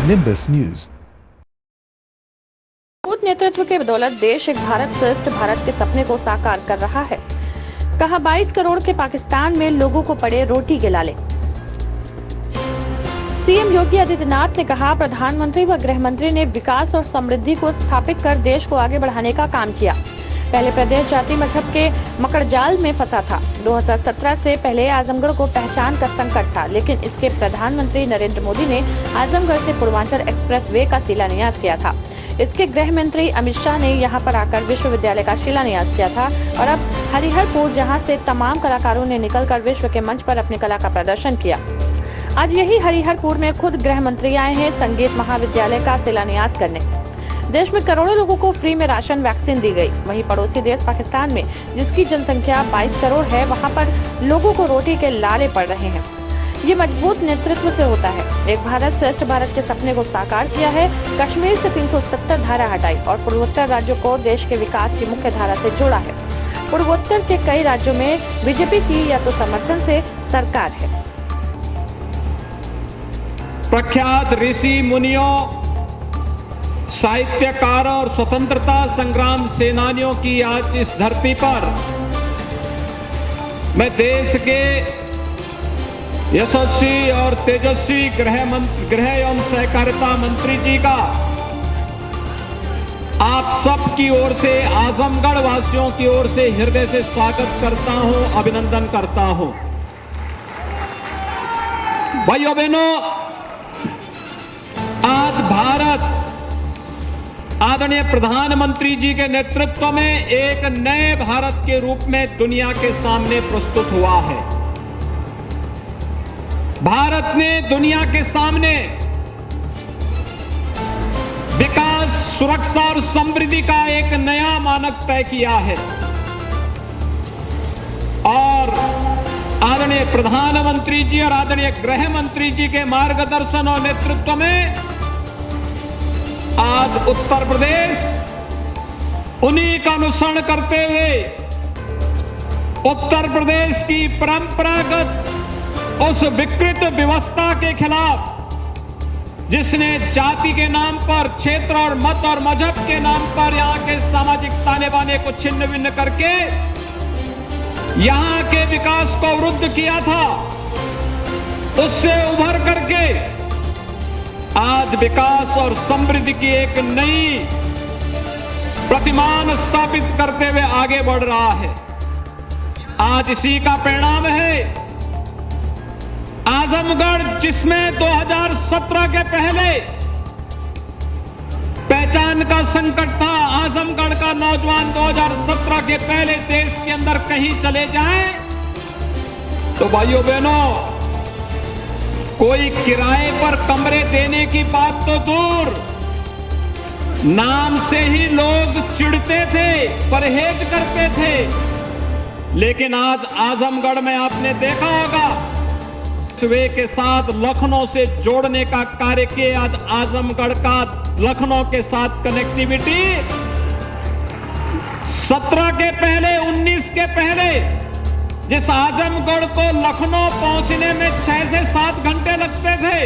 Nimbus News। मजबूत नेतृत्व के बदौलत देश एक भारत श्रेष्ठ भारत के सपने को साकार कर रहा है। कहा 22 करोड़ के पाकिस्तान में लोगों को पड़े रोटी के लाले। सीएम योगी आदित्यनाथ ने कहा प्रधानमंत्री व गृह मंत्री ने विकास और समृद्धि को स्थापित कर देश को आगे बढ़ाने का काम किया। पहले प्रदेश जाति मजहब के मकड़जाल में फंसा था। 2017 से पहले आजमगढ़ को पहचान का संकट था, लेकिन इसके प्रधानमंत्री नरेंद्र मोदी ने आजमगढ़ से पूर्वांचल एक्सप्रेस वे का शिलान्यास किया था। इसके गृह मंत्री अमित शाह ने यहां पर आकर विश्वविद्यालय का शिलान्यास किया था और अब हरिहरपुर, जहां से तमाम कलाकारों ने निकलकर विश्व के मंच पर अपनी कला का प्रदर्शन किया। आज यही हरिहरपुर में खुद गृह मंत्री आए हैं संगीत महाविद्यालय का शिलान्यास करने। देश में करोड़ों लोगों को फ्री में राशन वैक्सीन दी गई। वहीं पड़ोसी देश पाकिस्तान में, जिसकी जनसंख्या 22 करोड़ है, वहां पर लोगों को रोटी के लाले पड़ रहे हैं। ये मजबूत नेतृत्व से होता है। एक भारत श्रेष्ठ भारत के सपने को साकार किया है। कश्मीर से 370 धारा हटाई और पूर्वोत्तर राज्यों को देश के विकास की मुख्य धारा से जोड़ा है। पूर्वोत्तर के कई राज्यों में बीजेपी की या तो समर्थन से सरकार है। प्रख्यात ऋषि मुनियों, साहित्यकारों और स्वतंत्रता संग्राम सेनानियों की आज इस धरती पर मैं देश के यशस्वी और तेजस्वी गृह एवं सहकारिता मंत्री जी का आप सब की ओर से, आजमगढ़ वासियों की ओर से हृदय से स्वागत करता हूं, अभिनंदन करता हूं। भाइयों बहनों, आज भारत आदरणीय प्रधानमंत्री जी के नेतृत्व में एक नए भारत के रूप में दुनिया के सामने प्रस्तुत हुआ है। भारत ने दुनिया के सामने विकास, सुरक्षा और समृद्धि का एक नया मानक तय किया है और आदरणीय प्रधानमंत्री जी और आदरणीय गृह मंत्री जी के मार्गदर्शन और नेतृत्व में आज उत्तर प्रदेश उन्हीं का अनुसरण करते हुए उत्तर प्रदेश की परंपरागत उस विकृत व्यवस्था के खिलाफ, जिसने जाति के नाम पर, क्षेत्र और मत और मजहब के नाम पर यहां के सामाजिक ताने बाने को छिन्न भिन्न करके यहां के विकास को अवरुद्ध किया था, उससे उभर करके आज विकास और समृद्धि की एक नई प्रतिमान स्थापित करते हुए आगे बढ़ रहा है। आज इसी का परिणाम है आजमगढ़, जिसमें 2017 के पहले पहचान का संकट था। आजमगढ़ का नौजवान 2017 के पहले देश के अंदर कहीं चले जाएं तो भाइयों बहनों, कोई किराए पर कमरे देने की बात तो दूर, नाम से ही लोग चिढ़ते थे, परहेज करते थे। लेकिन आज आजमगढ़ में आपने देखा होगा, वे के साथ लखनऊ से जोड़ने का कार्य किया। आज आजमगढ़ का लखनऊ के साथ कनेक्टिविटी 17 के पहले, 19 के पहले, जिस आजमगढ़ को लखनऊ पहुंचने में 6 से 7 घंटे लगते थे,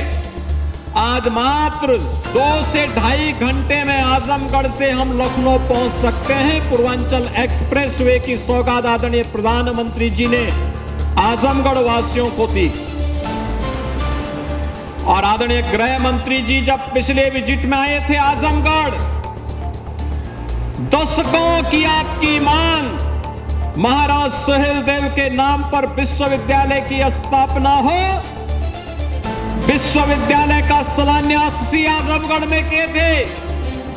आज मात्र 2 से 2.5 घंटे में आजमगढ़ से हम लखनऊ पहुंच सकते हैं। पूर्वांचल एक्सप्रेस वे की सौगात आदरणीय प्रधानमंत्री जी ने आजमगढ़ वासियों को दी। और आदरणीय गृह मंत्री जी जब पिछले विजिट में आए थे आजमगढ़, दशकों की आपकी मांग, महाराज सुहेलदेव के नाम पर विश्वविद्यालय की स्थापना हो, विश्वविद्यालय का शिलान्यास सी आजमगढ़ में किए थे।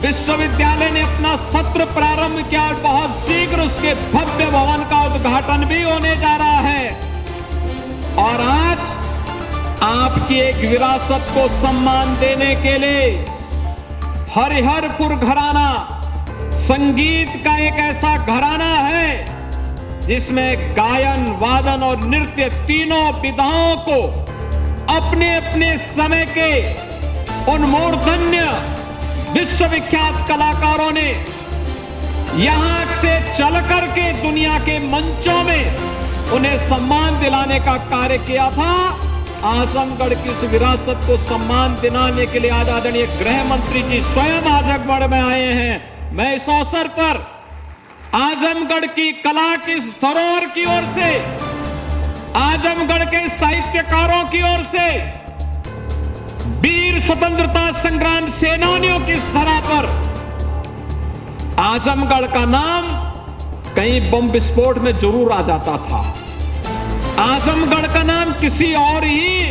विश्वविद्यालय ने अपना सत्र प्रारंभ किया और बहुत शीघ्र उसके भव्य भवन का उद्घाटन भी होने जा रहा है। और आज आपकी एक विरासत को सम्मान देने के लिए हरिहरपुर घराना संगीत का एक ऐसा घराना है जिसमें गायन, वादन और नृत्य तीनों विधाओं को अपने अपने समय के उन मूर्धन्य विश्वविख्यात कलाकारों ने यहां से चल करके दुनिया के मंचों में उन्हें सम्मान दिलाने का कार्य किया था। आजमगढ़ की उस विरासत को सम्मान दिलाने के लिए आज आदरणीय गृह मंत्री जी स्वयं आजमगढ़ में आए हैं। मैं इस अवसर पर आजमगढ़ की कला की इस धरोहर की ओर से, आजमगढ़ के साहित्यकारों की ओर से, वीर स्वतंत्रता संग्राम सेनानियों की इस धरा पर आजमगढ़ का नाम कहीं बम विस्फोट में जरूर आ जाता था। आजमगढ़ का नाम किसी और ही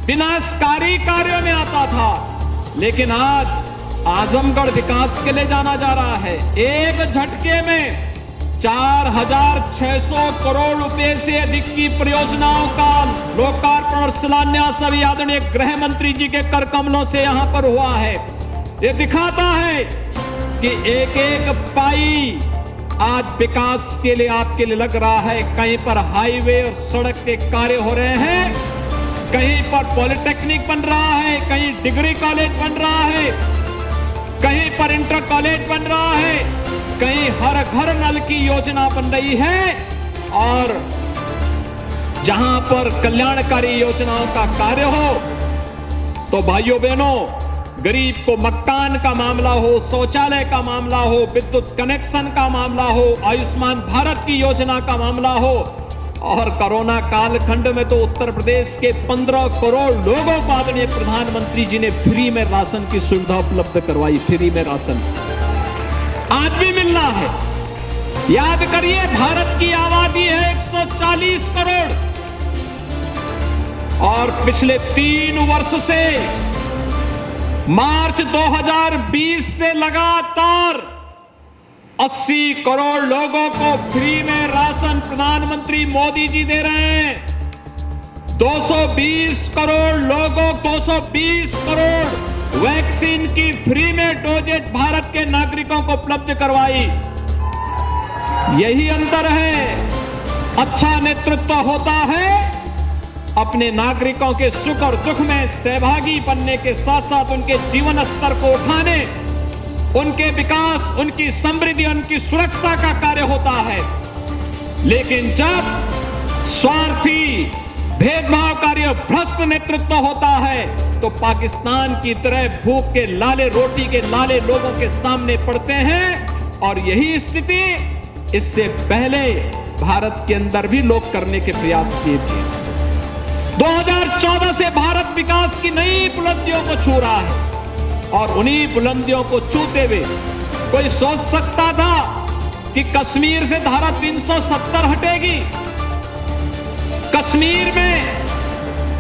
विनाशकारी कार्यों में आता था, लेकिन आज आजमगढ़ विकास के लिए जाना जा रहा है। एक झटके में 4,600 करोड़ रुपए से अधिक की परियोजनाओं का लोकार्पण और शिलान्यास अभी आदरणीय गृह मंत्री जी के कर कमलों से यहां पर हुआ है। ये दिखाता है कि एक एक पाई आज विकास के लिए आपके लिए लग रहा है। कहीं पर हाईवे और सड़क के कार्य हो रहे हैं, कहीं पर पॉलिटेक्निक बन रहा है, कहीं डिग्री कॉलेज बन रहा है, कहीं पर इंटर कॉलेज बन रहा है, कहीं हर घर नल की योजना बन रही है, और जहां पर कल्याणकारी योजनाओं का कार्य हो तो भाइयों बहनों, गरीब को मकान का मामला हो, शौचालय का मामला हो, विद्युत कनेक्शन का मामला हो, आयुष्मान भारत की योजना का मामला हो, और कोरोना कालखंड में तो उत्तर प्रदेश के 15 करोड़ लोगों को आदरणीय प्रधानमंत्री जी ने फ्री में राशन की सुविधा उपलब्ध करवाई। फ्री में राशन आज भी मिल रहा है। याद करिए, भारत की आबादी है 140 करोड़ और पिछले 3 वर्ष से मार्च 2020 से लगातार 80 करोड़ लोगों को फ्री में राशन प्रधानमंत्री मोदी जी दे रहे हैं। 220 करोड़ लोगों, 220 करोड़ वैक्सीन की फ्री में डोजेज भारत के नागरिकों को उपलब्ध करवाई। यही अंतर है। अच्छा नेतृत्व होता है अपने नागरिकों के सुख और दुख में सहभागी बनने के साथ साथ उनके जीवन स्तर को उठाने, उनके विकास, उनकी समृद्धि, उनकी सुरक्षा का कार्य होता है। लेकिन जब स्वार्थी, भेदभावकारी और भ्रष्ट नेतृत्व होता है तो पाकिस्तान की तरह भूख के लाले, रोटी के लाले लोगों के सामने पड़ते हैं। और यही स्थिति इससे पहले भारत के अंदर भी लोग करने के प्रयास किए थे। 2014 से भारत विकास की नई बुलंदियों को छू रहा है और उन्हीं बुलंदियों को छूते हुए कोई सोच सकता था कि कश्मीर से धारा 370 हटेगी? कश्मीर में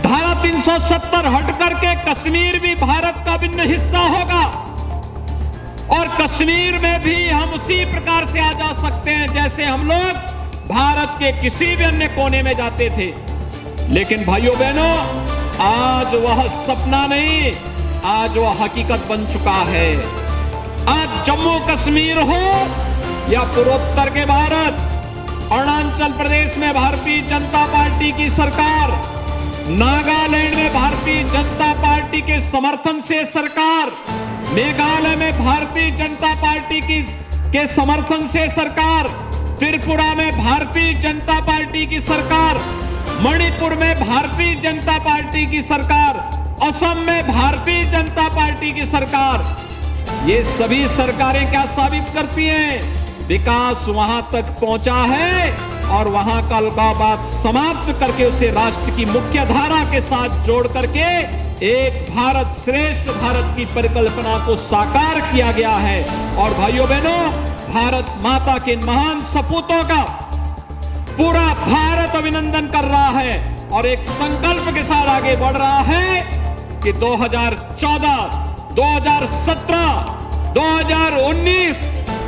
धारा 370 हट करके कश्मीर भी भारत का भिन्न हिस्सा होगा और कश्मीर में भी हम उसी प्रकार से आ जा सकते हैं जैसे हम लोग भारत के किसी भी अन्य कोने में जाते थे। लेकिन भाइयों बहनों, आज वह सपना नहीं, आज वह हकीकत बन चुका है। आज जम्मू कश्मीर हो या पूर्वोत्तर के भारत, अरुणाचल प्रदेश में भारतीय जनता पार्टी की सरकार, नागालैंड में भारतीय जनता पार्टी के समर्थन से सरकार, मेघालय में भारतीय जनता पार्टी के समर्थन से सरकार, त्रिपुरा में भारतीय जनता पार्टी की सरकार, मणिपुर में भारतीय जनता पार्टी की सरकार, असम में भारतीय जनता पार्टी की सरकार। ये सभी सरकारें क्या साबित करती हैं? विकास वहां तक पहुंचा है और वहां का अलगाववाद समाप्त करके उसे राष्ट्र की मुख्य धारा के साथ जोड़ करके एक भारत श्रेष्ठ भारत की परिकल्पना को साकार किया गया है। और भाइयों बहनों, भारत माता के महान सपूतों का पूरा भारत अभिनंदन कर रहा है और एक संकल्प के साथ आगे बढ़ रहा है कि 2014, 2017, 2019,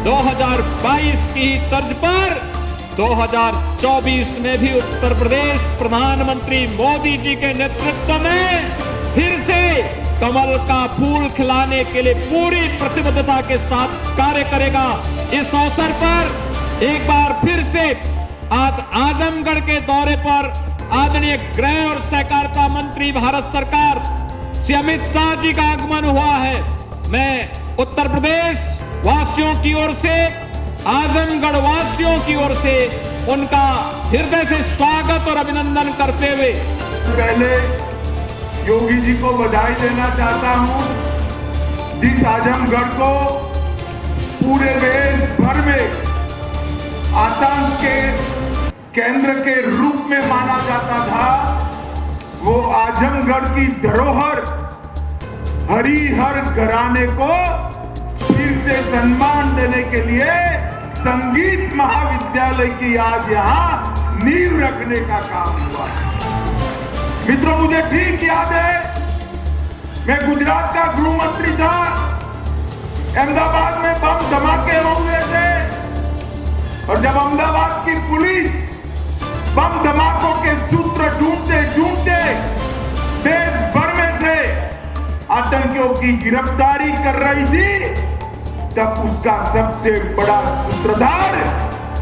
2022 की तर्ज पर 2024 में भी उत्तर प्रदेश प्रधानमंत्री मोदी जी के नेतृत्व में फिर से कमल का फूल खिलाने के लिए पूरी प्रतिबद्धता के साथ कार्य करेगा। इस अवसर पर एक बार फिर से आज आजमगढ़ के दौरे पर आदरणीय गृह और सहकारिता मंत्री भारत सरकार श्री अमित शाह जी का आगमन हुआ है। मैं उत्तर प्रदेश वासियों की ओर से, आजमगढ़ वासियों की ओर से उनका हृदय से स्वागत और अभिनंदन करते हुए पहले योगी जी को बधाई देना चाहता हूं, जिस आजमगढ़ को पूरे देश भर में आतंक के केंद्र के रूप में माना जाता था, वो आजमगढ़ की धरोहर हरिहर घराने को फिर से सम्मान देने के लिए संगीत महाविद्यालय की आज यहाँ नींव रखने का काम हुआ है। मित्रों, मुझे ठीक याद है, मैं गुजरात का गृह मंत्री था, अहमदाबाद में बम धमाके हो गए थे और जब अहमदाबाद की पुलिस बम धमाकों के सूत्र ढूंढते ढूंढते देश भर में से आतंकियों की गिरफ्तारी कर रही थी, तब उसका सबसे बड़ा सूत्रधार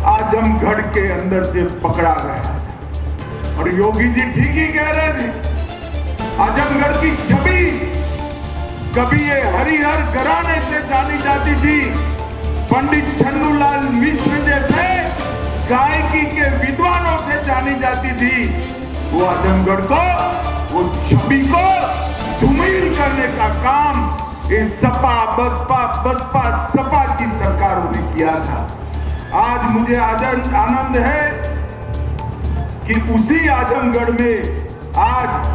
आजमगढ़ के अंदर से पकड़ा गया। और योगी जी ठीक ही कह रहे थे, आजमगढ़ की छवि कभी ये हरिहर घराने से जानी जाती थी, पंडित छन्नूलाल मिश्र जैसे गायकी के विद्वानों से जानी जाती थी। वो आजमगढ़ को, वो छवि को धूमिल करने का काम ये सपा बसपा सपा की सरकारों ने किया था। आज मुझे आनंद है कि उसी आजमगढ़ में आज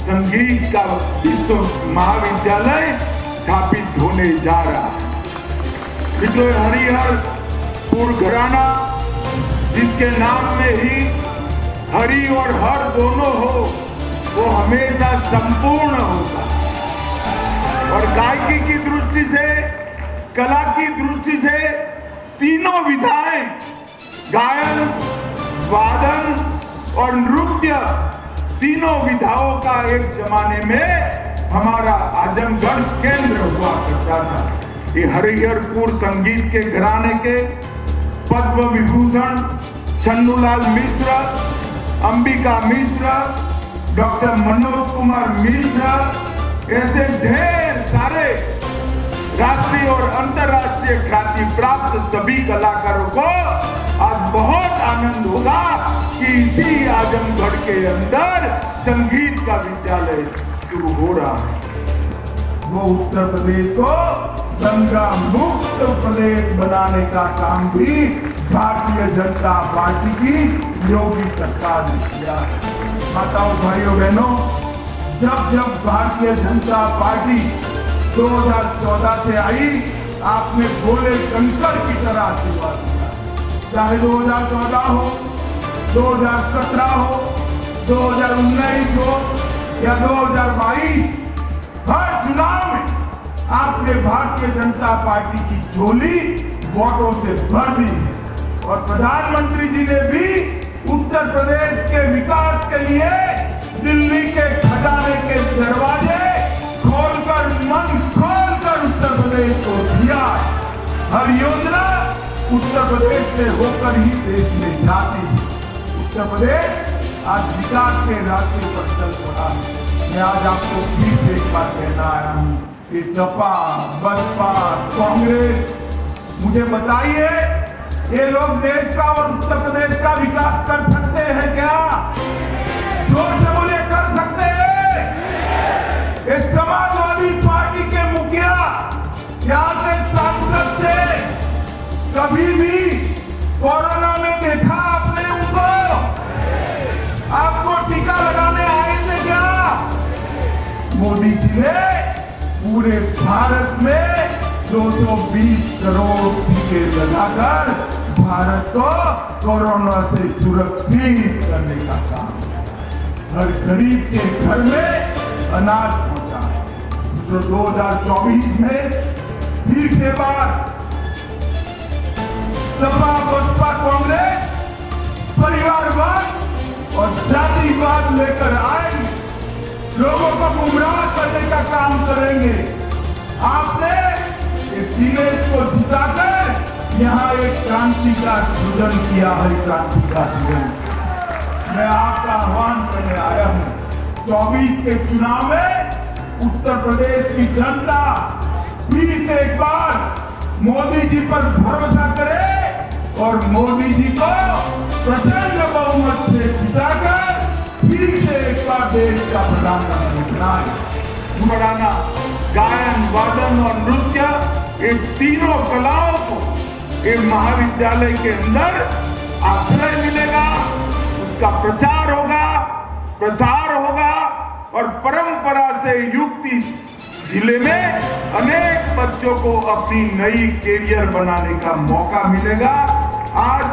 संगीत का विश्व महाविद्यालय स्थापित होने जा रहा है। मित्रों, हरिहरपुर घराना जिसके नाम में ही हरि और हर दोनों हो, वो हमेशा संपूर्ण होगा। और गायकी की दृष्टि से, कला की दृष्टि से तीनों विधाएं, गायन, वादन और नृत्य, तीनों विधाओं का एक जमाने में हमारा आजमगढ़ केंद्र हुआ करता था। ये हरिहरपुर संगीत के घराने के पद्म विभूषण छन्नूलाल मिश्र, अंबिका मिश्र, डॉक्टर मनोज कुमार मिश्र, ऐसे ढेर सारे राष्ट्रीय और अंतर्राष्ट्रीय ख्याति प्राप्त सभी कलाकारों को आज बहुत आनंद होगा कि इसी आजमगढ़ के अंदर संगीत का विद्यालय शुरू हो रहा है। वो उत्तर प्रदेश को दंगा मुक्त प्रदेश बनाने का काम भी भारतीय जनता पार्टी की योगी सरकार ने किया है। माताओं, भाइयों, बहनों, जब भारतीय जनता पार्टी 2014 से आई, आपने भोले शंकर की तरह आशीर्वाद दिया। चाहे 2014 हो, 2017 हो, 2019 हो या 2022, हर चुनाव में आपने भारतीय जनता पार्टी की झोली वोटों से भर दी है। और प्रधानमंत्री जी ने भी उत्तर प्रदेश के विकास के लिए दिल्ली के खजाने के दरवाजे खोलकर, मन खोलकर उत्तर प्रदेश को दिया। हर योजना उत्तर प्रदेश से होकर ही देश में जाती है। उत्तर प्रदेश आज विकास के रास्ते पर चल पड़ा है। मैं आज आपको फिर से एक बात कहना आया हूँ कि सपा, बसपा, कांग्रेस, मुझे बताइए, ये लोग देश का और उत्तर प्रदेश का विकास कर सकते हैं क्या? जोर से बोलिए, कर सकते हैं? ये समाजवादी पार्टी के मुखिया यहाँ से सांसद थे, कभी भी कोरोना में देखा आपने उनको? आपको टीका लगाने आए थे क्या? मोदी जी ने पूरे भारत में 220 करोड़ टीके लगाकर भारत को कोरोना से सुरक्षित करने का काम, हर गरीब के घर में अनाज पहुंचा। तो 2024 में फिर से बार सपा, बसपा, कांग्रेस परिवारवाद और जातिवाद लेकर आए, लोगों को गुमराह करने का काम करेंगे। आपने दिनेश को जिताकर यहाँ एक क्रांति का सृजन किया है, क्रांति का सृजन। मैं आपका आह्वान करने आया हूँ, 24 के चुनाव में उत्तर प्रदेश की जनता फिर से एक बार मोदी जी पर भरोसा करे और मोदी जी को प्रचंड बहुमत से जिताकर फिर से एक बार देश का प्रधानमंत्री बनाए। बनाना गायन, वादन और नृत्य, ये तीनों कलाओं को ये महाविद्यालय के अंदर आश्रय मिलेगा, उसका प्रचार होगा, प्रसार होगा और परंपरा से युक्त इस जिले में अनेक बच्चों को अपनी नई कैरियर बनाने का मौका मिलेगा। आज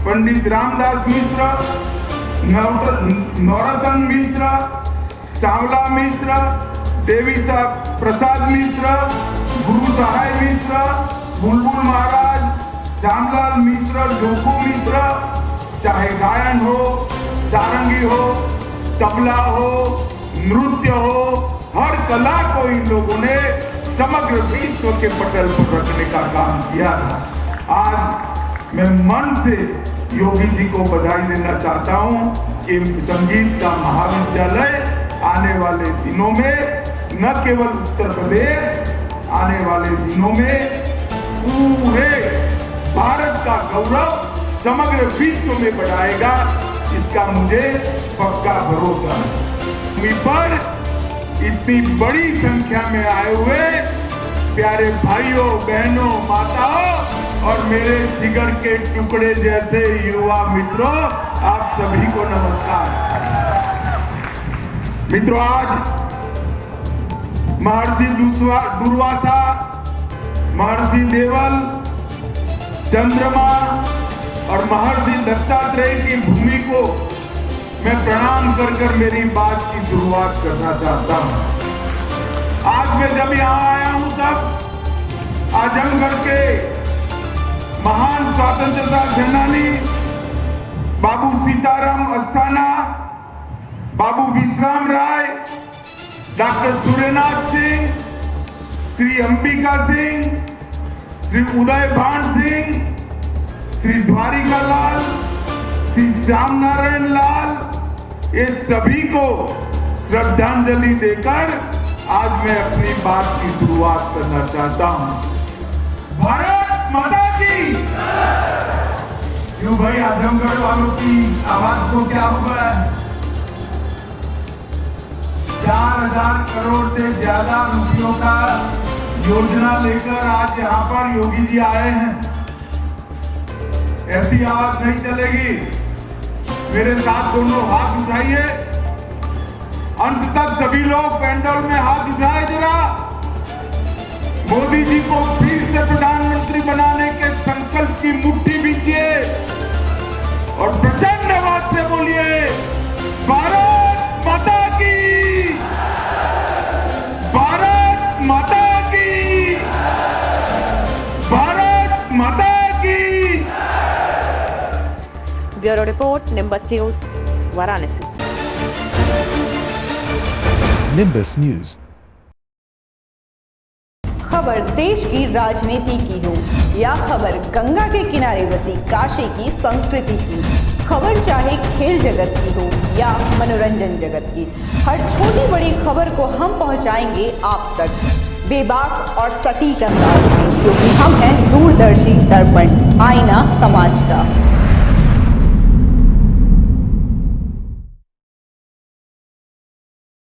पंडित रामदास मिश्र, नौरतन मिश्र, सांवला मिश्र, देवी प्रसाद मिश्र, गुरु सहाय मिश्र, बुलबुल महाराज, श्यामलाल मिश्र, जोखू मिश्र, चाहे गायन हो, सारंगी हो, तबला हो, नृत्य हो, हर कला को इन लोगों ने समग्र विश्व के पटल पर रखने का काम किया था। आज मैं मन से योगी जी को बधाई देना चाहता हूं कि संगीत का महाविद्यालय आने वाले दिनों में न केवल उत्तर प्रदेश, आने वाले दिनों में पूरे भारत का गौरव समग्र विश्व में बढ़ाएगा, इसका मुझे पक्का भरोसा है। पर इतनी बड़ी संख्या में आए हुए प्यारे भाइयों, बहनों, माताओं और मेरे जिगर के टुकड़े जैसे युवा मित्रों, आप सभी को नमस्कार। मित्रों, आज महर्षि दुर्वासा, महर्षि देवल, चंद्रमा और महर्षि दत्तात्रेय की भूमि को मैं प्रणाम कर मेरी बात की शुरुआत करना चाहता हूं। आज मैं जब यहां आया हूं तब आजमगढ़ के महान स्वतंत्रता सेनानी बाबू सीताराम अस्थाना, बाबू विश्राम राय, डॉक्टर सूर्यनाथ सिंह, श्री अंबिका सिंह, श्री उदय भान सिंह, श्री द्वारिका लाल, श्री श्याम नारायण लाल, ये सभी को श्रद्धांजलि देकर आज मैं अपनी बात की शुरुआत करना चाहता हूं। भारत माता की। क्यों भाई, आजमगढ़ वालों की आवाज को क्या हुआ है? 4000 करोड़ से ज्यादा रुपयों का योजना लेकर आज यहाँ पर योगी जी आए हैं। ऐसी आवाज नहीं चलेगी। मेरे साथ दोनों हाथ उठाइए। अंत तक सभी लोग पेंडल में हाथ उठाए जरा। मोदी जी को फिर से प्रधानमंत्री बनाने के संकल्प की मुट्ठी बींचिए और प्रचंड आवाज से बोलिए, भारत माता की, भारत माता की, भारत माता की। Bureau report, nimbus news, Varanasi. Nimbus news. खबर देश की राजनीति की हो या खबर गंगा के किनारे बसी काशी की संस्कृति की, खबर चाहे खेल जगत की हो या मनोरंजन जगत की, हर छोटी बड़ी खबर को हम पहुंचाएंगे आप तक बेबाक और सटीक अंदाज में, क्योंकि हम हैं दूरदर्शी दर्पण, आईना समाज का।